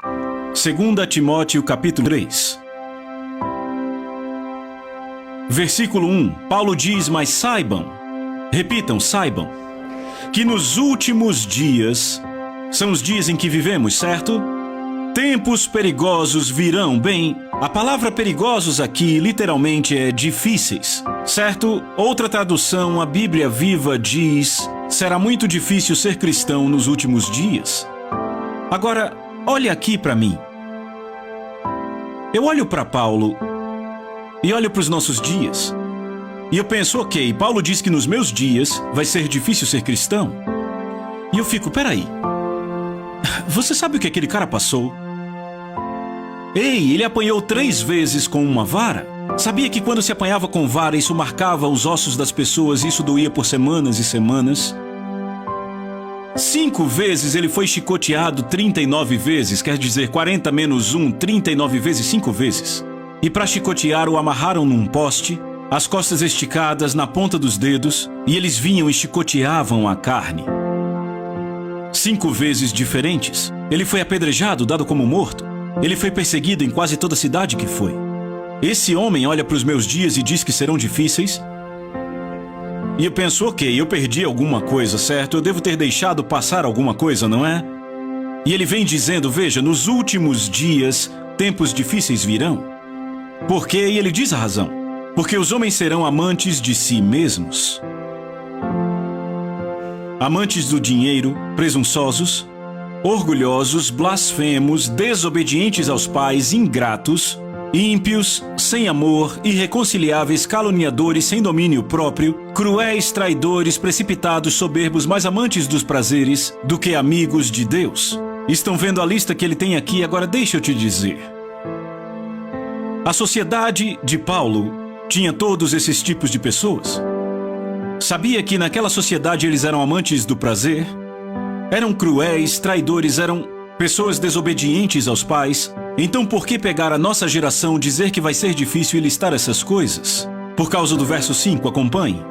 2 Timóteo capítulo 3. Versículo 1, Paulo diz, mas saibam, repitam, saibam, que nos últimos dias, são os dias em que vivemos, certo? Tempos perigosos virão. Bem, a palavra perigosos aqui literalmente é difíceis, certo? Outra tradução, a Bíblia Viva diz, será muito difícil ser cristão nos últimos dias. Agora, olha aqui para mim. Eu olho para Paulo e olho para os nossos dias. E eu penso, ok, Paulo diz que nos meus dias vai ser difícil ser cristão. E eu fico, peraí. Você sabe o que aquele cara passou? Ei, ele apanhou 3 vezes com uma vara? Sabia que quando se apanhava com vara, isso marcava os ossos das pessoas e isso doía por semanas e semanas? 5 vezes ele foi chicoteado 39 vezes, quer dizer, 40 menos 1, 39 vezes 5 vezes. E para chicotear o amarraram num poste, as costas esticadas na ponta dos dedos, e eles vinham e chicoteavam a carne. 5 vezes diferentes. Ele foi apedrejado, dado como morto. Ele foi perseguido em quase toda a cidade que foi. Esse homem olha para os meus dias e diz que serão difíceis. E eu penso, ok, eu perdi alguma coisa, certo? Eu devo ter deixado passar alguma coisa, não é? E ele vem dizendo, veja, nos últimos dias, tempos difíceis virão. Por quê? E ele diz a razão. Porque os homens serão amantes de si mesmos. Amantes do dinheiro, presunçosos, orgulhosos, blasfemos, desobedientes aos pais, ingratos, ímpios, sem amor, irreconciliáveis, caluniadores, sem domínio próprio, cruéis, traidores, precipitados, soberbos, mais amantes dos prazeres do que amigos de Deus. Estão vendo a lista que ele tem aqui? Agora deixa eu te dizer. A sociedade de Paulo tinha todos esses tipos de pessoas. Sabia que naquela sociedade eles eram amantes do prazer? Eram cruéis, traidores, eram pessoas desobedientes aos pais. Então por que pegar a nossa geração, dizer que vai ser difícil e listar essas coisas? Por causa do verso 5, acompanhe.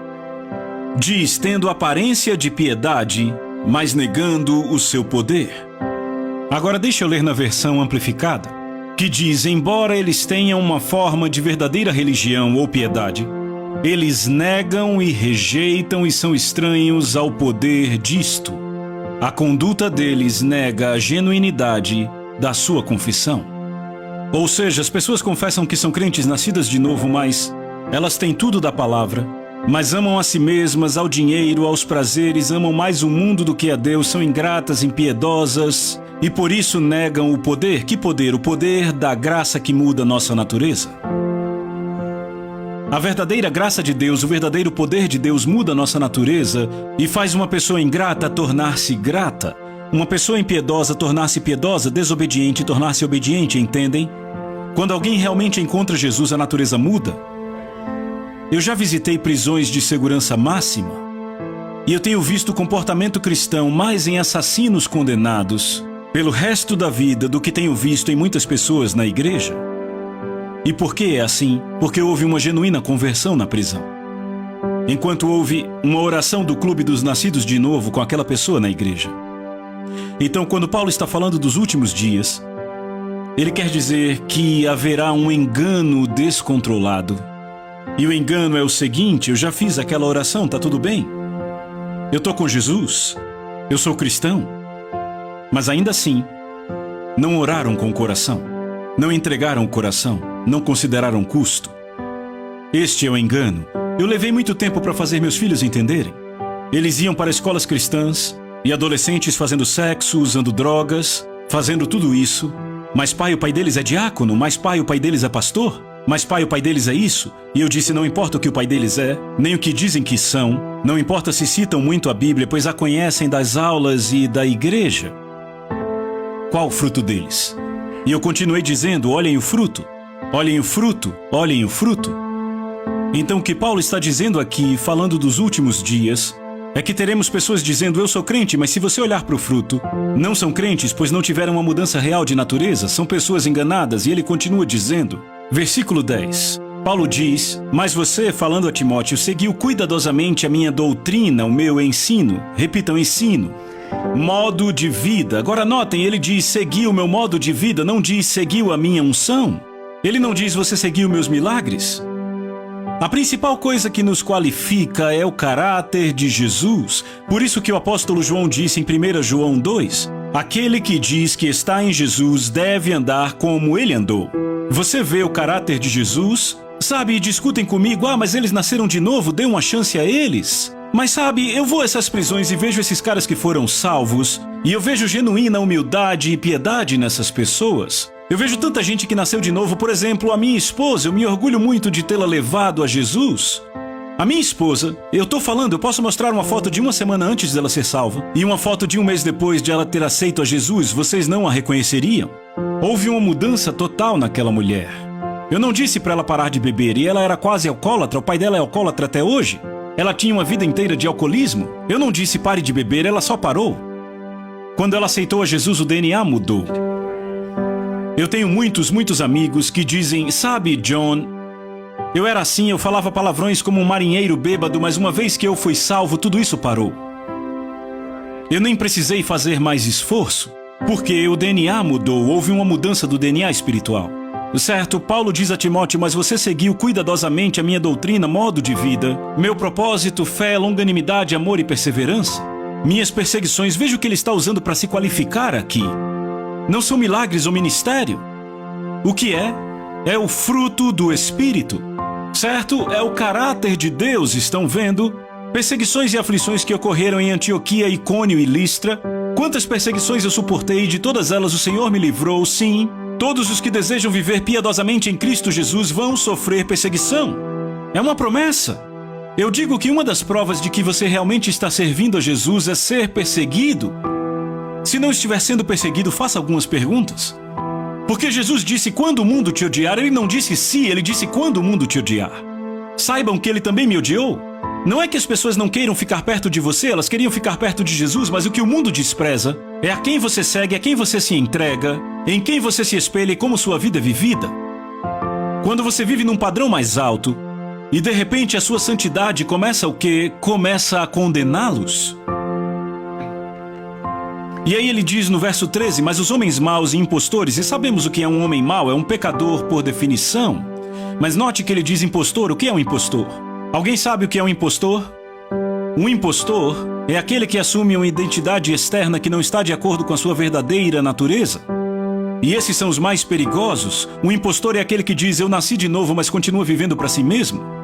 Diz, tendo aparência de piedade, mas negando o seu poder. Agora deixa eu ler na versão amplificada, que diz, embora eles tenham uma forma de verdadeira religião ou piedade, eles negam e rejeitam e são estranhos ao poder disto. A conduta deles nega a genuinidade da sua confissão. Ou seja, as pessoas confessam que são crentes nascidas de novo, mas elas têm tudo da palavra, mas amam a si mesmas, ao dinheiro, aos prazeres, amam mais o mundo do que a Deus, são ingratas, impiedosas e por isso negam o poder. Que poder? O poder da graça que muda nossa natureza. A verdadeira graça de Deus, o verdadeiro poder de Deus muda nossa natureza e faz uma pessoa ingrata tornar-se grata, uma pessoa impiedosa tornar-se piedosa, desobediente tornar-se obediente, entendem? Quando alguém realmente encontra Jesus, a natureza muda. Eu já visitei prisões de segurança máxima e eu tenho visto o comportamento cristão mais em assassinos condenados pelo resto da vida do que tenho visto em muitas pessoas na igreja. E por que é assim? Porque houve uma genuína conversão na prisão. Enquanto houve uma oração do Clube dos Nascidos de Novo com aquela pessoa na igreja. Então, quando Paulo está falando dos últimos dias, ele quer dizer que haverá um engano descontrolado. E o engano é o seguinte, eu já fiz aquela oração, tá tudo bem? Eu tô com Jesus, eu sou cristão. Mas ainda assim, não oraram com o coração, não entregaram o coração. Não consideraram custo. Este é o engano. Eu levei muito tempo para fazer meus filhos entenderem. Eles iam para escolas cristãs e adolescentes fazendo sexo, usando drogas, fazendo tudo isso. Mas pai, o pai deles é diácono, mas pai, o pai deles é pastor, mas pai, o pai deles é isso. E eu disse, não importa o que o pai deles é, nem o que dizem que são, não importa se citam muito a Bíblia, pois a conhecem das aulas e da igreja. Qual o fruto deles? E eu continuei dizendo, olhem o fruto. Olhem o fruto, olhem o fruto. Então o que Paulo está dizendo aqui, falando dos últimos dias, é que teremos pessoas dizendo, eu sou crente, mas se você olhar para o fruto, não são crentes, pois não tiveram uma mudança real de natureza, são pessoas enganadas, e ele continua dizendo, versículo 10, Paulo diz, mas você, falando a Timóteo, seguiu cuidadosamente a minha doutrina, o meu ensino, repitam, ensino, modo de vida. Agora notem, ele diz seguiu o meu modo de vida, não diz seguiu a minha unção. Ele não diz você seguiu meus milagres. A principal coisa que nos qualifica é o caráter de Jesus. Por isso que o apóstolo João disse em 1 João 2, aquele que diz que está em Jesus deve andar como ele andou. Você vê o caráter de Jesus? Sabe, discutem comigo, mas eles nasceram de novo, dê uma chance a eles. Mas sabe, eu vou a essas prisões e vejo esses caras que foram salvos, e eu vejo genuína humildade e piedade nessas pessoas. Eu vejo tanta gente que nasceu de novo, por exemplo, a minha esposa, eu me orgulho muito de tê-la levado a Jesus. A minha esposa, eu posso mostrar uma foto de uma semana antes dela ser salva, e uma foto de um mês depois de ela ter aceito a Jesus, vocês não a reconheceriam? Houve uma mudança total naquela mulher. Eu não disse para ela parar de beber, e ela era quase alcoólatra, o pai dela é alcoólatra até hoje. Ela tinha uma vida inteira de alcoolismo. Eu não disse pare de beber, ela só parou. Quando ela aceitou a Jesus, o DNA mudou. Eu tenho muitos amigos que dizem, sabe, John, eu era assim, eu falava palavrões como um marinheiro bêbado, mas uma vez que eu fui salvo, tudo isso parou. Eu nem precisei fazer mais esforço, porque o DNA mudou, houve uma mudança do DNA espiritual. Certo, Paulo diz a Timóteo, mas você seguiu cuidadosamente a minha doutrina, modo de vida, meu propósito, fé, longanimidade, amor e perseverança. Minhas perseguições, veja o que ele está usando para se qualificar aqui. Não são milagres ou ministério. O que é? É o fruto do Espírito. Certo? É o caráter de Deus, estão vendo? Perseguições e aflições que ocorreram em Antioquia, Icônio e Listra. Quantas perseguições eu suportei, de todas elas o Senhor me livrou, sim. Todos os que desejam viver piedosamente em Cristo Jesus vão sofrer perseguição. É uma promessa. Eu digo que uma das provas de que você realmente está servindo a Jesus é ser perseguido. Se não estiver sendo perseguido, faça algumas perguntas. Porque Jesus disse quando o mundo te odiar, ele não disse se, ele disse quando o mundo te odiar. Saibam que ele também me odiou. Não é que as pessoas não queiram ficar perto de você, elas queriam ficar perto de Jesus, mas o que o mundo despreza é a quem você segue, a quem você se entrega, em quem você se espelha e como sua vida é vivida. Quando você vive num padrão mais alto, e de repente a sua santidade começa o quê? Começa a condená-los. E aí ele diz no verso 13, mas os homens maus e impostores, e sabemos o que é um homem mau, é um pecador por definição. Mas note que ele diz impostor, o que é um impostor? Alguém sabe o que é um impostor? Um impostor é aquele que assume uma identidade externa que não está de acordo com a sua verdadeira natureza. E esses são os mais perigosos. O impostor é aquele que diz, eu nasci de novo, mas continua vivendo para si mesmo.